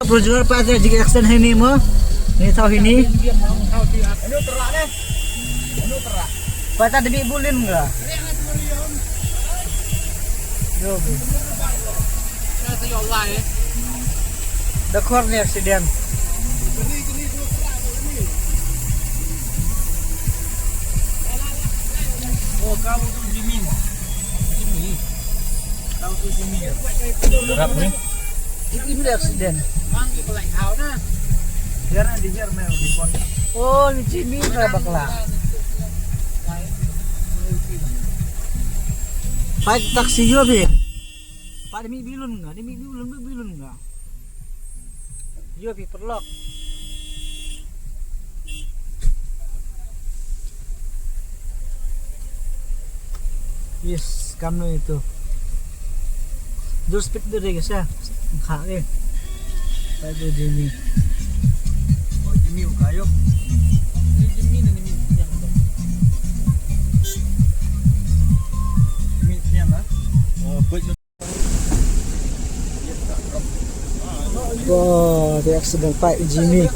perjuangan pada jika action ini mo. Ini tahu ini. Pada demi bulin enggak? Dekor nih aksiden. Oh, kau tuh Jimin. Jimmy. Kau tuh Jimmy ya. Berapa nih? Ini aksiden. Manggil pelak kau nah. Biar di Jerman di pon. Oh, ini Jimmy berapa kelak? Pak taksi juga be. Pak demi bilun enggak? Demi bilun enggak? Juga be perlok. Yes, kamu itu. Dur speed deh guys ya. Enggak deh. Pak Jimmy. Oh Jimmy kayo. Ini Jimmy nih yang itu. Jimmy yang lah. Oh, wah, dia sedang Pak Jimmy.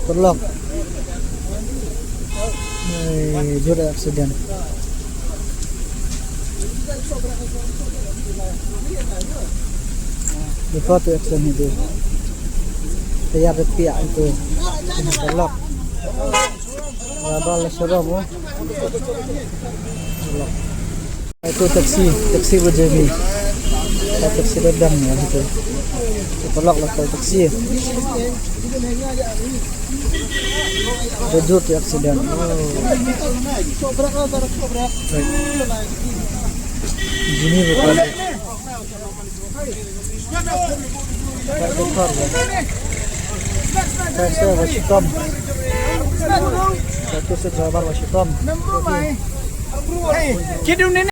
Perlok. Jura accident. Di foto accident itu. Saya berpihak itu. Perlok. Abal serem oh. Perlok. Itu taksi berjemi. Taksi redam ya itu. Perlok lah kalau taksi. Jujur di aksiden. Ini bukan. Saya masih tom. Satu sejabar masih tom.